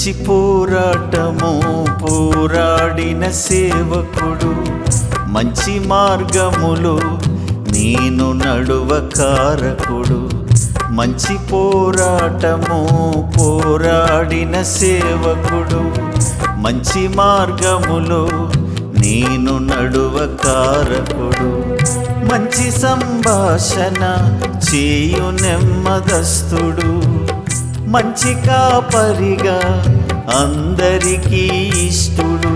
మంచి పోరాటము పోరాడిన సేవకుడు, మంచి మార్గములో నేను నడువ కారకుడు. మంచి పోరాటము పోరాడిన సేవకుడు, మంచి మార్గములో నేను నడువ కారకుడు. మంచి సంభాషణ చేయు నెమ్మదస్తుడు, మంచి కాపరిగా అందరికీ ఇష్టుడు.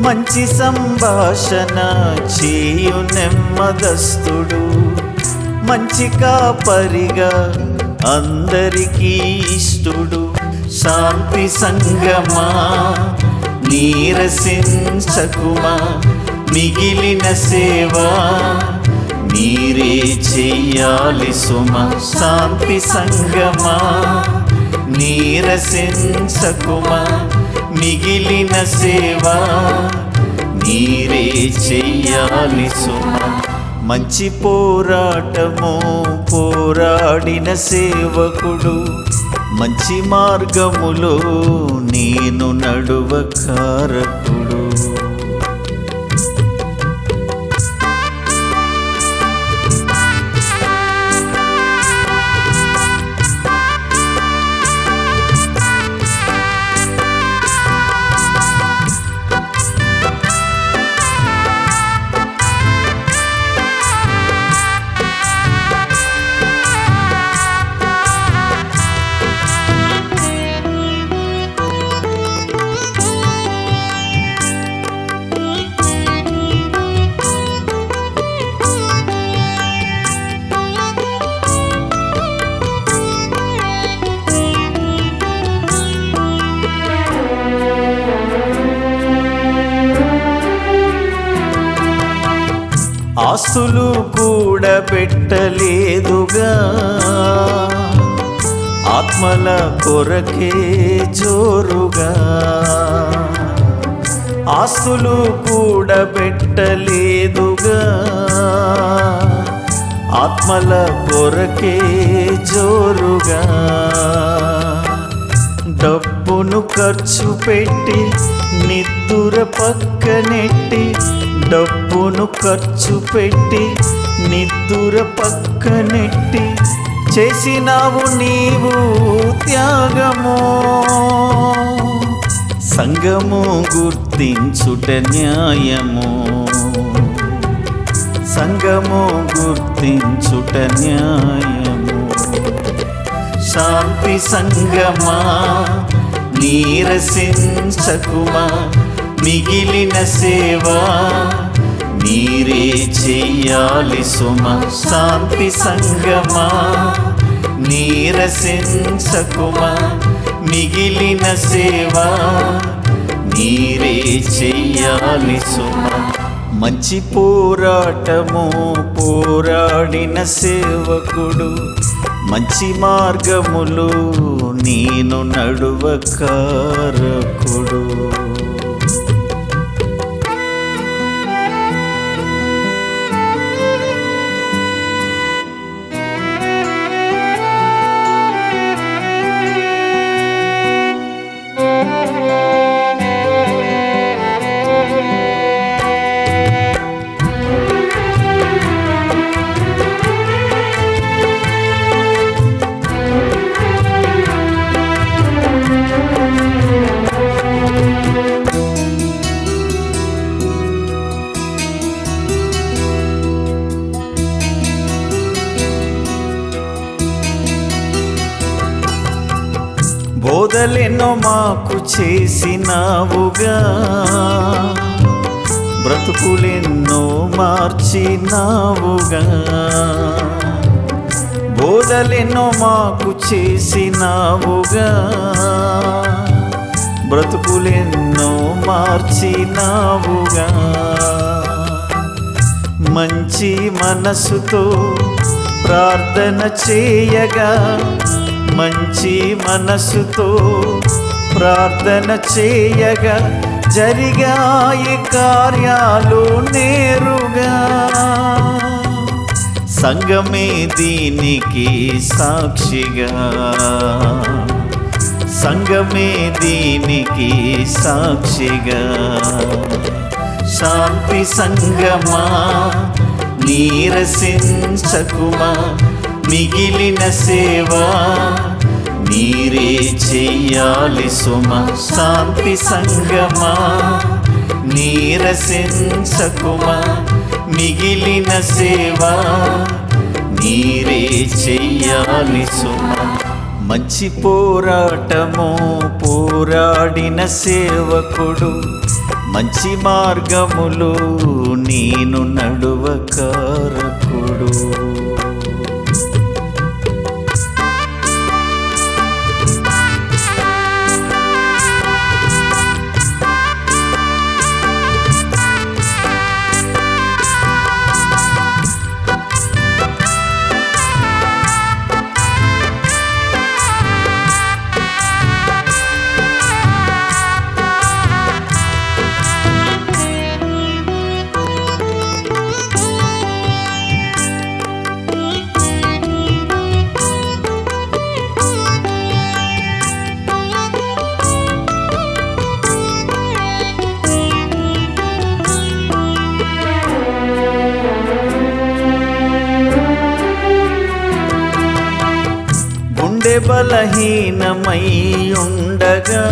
మంచి సంభాషణ చేయు నెమ్మదస్తుడు, మంచి కాపరిగా అందరికీ ఇష్టుడు. శాంతి సంగమా నీరసించకుమా, మిగిలిన సేవ మీరే చెయ్యాలి సుమా. శాంతి సంగమా నీరసించకుమా, మిగిలిన సేవ మీరే చెయ్యాలి సుమా. మంచి పోరాటము పోరాడిన సేవకుడు, మంచి మార్గములో నేను నడువ కారకుడు. ఆస్తులు కూడబెట్టలేదుగా, ఆత్మల కొరకే జోరుగా. ఆస్తులు కూడబెట్టలేదుగా, ఆత్మల కొరకే జోరుగా. డబ్బును ఖర్చు పెట్టి నిద్దుర పక్కనెట్టి, డబ్బును ఖర్చు పెట్టి నిద్దుర పక్కనెట్టి, చేసినావు నీవు త్యాగము. సంగము గుర్తించుట న్యాయము, సంగము గుర్తించుట న్యాయము. శాంతి సంగమా నీరసించకుమా, మిగిలిన సేవ మీరే చెయ్యాలి సుమా. శాంతి సంగమా నీరసించకుమా, మిగిలిన సేవ మీరే చెయ్యాలి సుమా. మంచి పోరాటము పోరాడిన సేవకుడు, మంచి మార్గములు నేను నడువ కారకుడు. బోధలెన్నో మాకు చేసినావుగా, బ్రతుకులెన్నో మార్చినావుగా. బోధలెన్నో మాకు చేసినావుగా, బ్రతుకులెన్నో మార్చినావుగా. మంచి మనసుతో ప్రార్థన చేయగా, మంచి మనసుతో ప్రార్థన చేయగా, జరిగాయి కార్యాలు నేరుగా. సంఘమే దీనికి సాక్షిగా, సంఘమే దీనికి సాక్షిగా. శాంతి సంగమా నీరసించకుమా, మిగిలిన సేవ మీరే చెయ్యాలి సుమా. శాంతి సంగమా నీరసించకుమా, మిగిలిన సేవ మీరే చెయ్యాలి సుమా. మంచి పోరాటము పోరాడిన సేవకుడు, మంచి మార్గములు నేను నడువ కారకుడు. గుండె బలహీనమై ఉండగా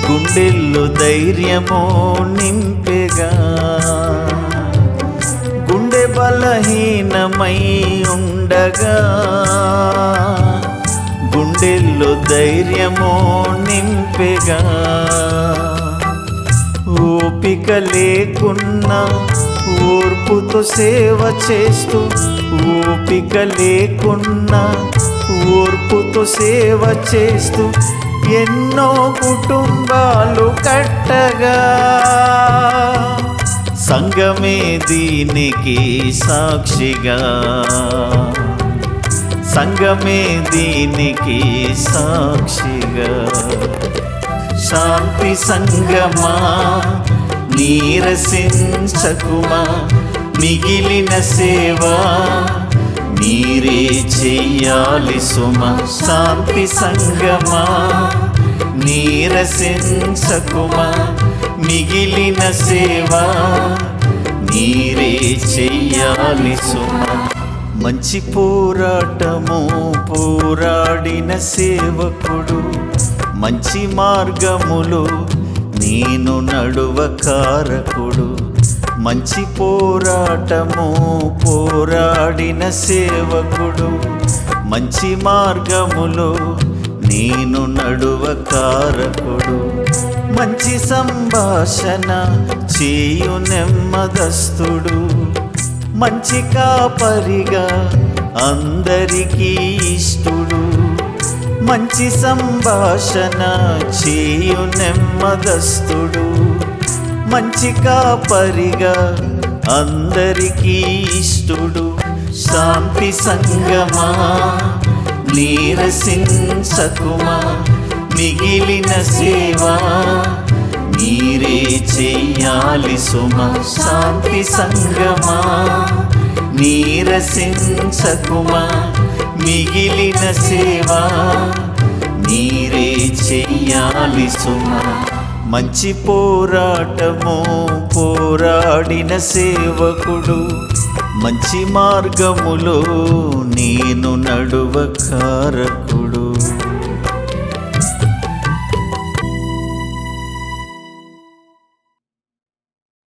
గుండెల్లో ధైర్యమో నింపెగా. గుండె బలహీనమై ఉండగా గుండెల్లో ధైర్యమో నింపెగా. ఓపిక లేకున్నా ఓర్పుతో సేవ చేస్తూ, ఓపిక లేకున్నా ఓర్పుతో సేవ చేస్తూ ఎన్నో కుటుంబాలు కట్టగా. సంఘమే దీనికి సాక్షిగా. సంఘమే దీనికి సాక్షిగా. శాంతి సంగమా నీరసించకుమా, మిగిలిన సేవ మీరే చెయ్యాలి సుమా. శాంతి సంగమా నీరసించకుమా, మిగిలిన సేవ మీరే చెయ్యాలి సుమా. మంచి పోరాటము పోరాడిన సేవకుడు, మంచి మార్గములు నేను నడువ కారకుడు. మంచి పోరాటము పోరాడిన సేవకుడు, మంచి మార్గములో నేను నడువ కారకుడు. మంచి సంభాషణ చేయు నెమ్మదస్తుడు, మంచి కాపరిగా అందరికీ ఇష్టుడు. మంచి సంభాషణ చేయు నెమ్మదస్తుడు, మంచి కాపరిగా అందరికీ ఇష్టుడు. శాంతి సంగమా నీరసించకుమా, మిగిలిన సేవ మీరే చెయ్యాలి సుమా. శాంతి సంగమా నీరసించకుమా, మిగిలిన సేవ మీరే చెయ్యాలి సుమా. మంచి పోరాటము పోరాడిన సేవకుడు, మంచి మార్గములో నేను నడువ కారకుడు.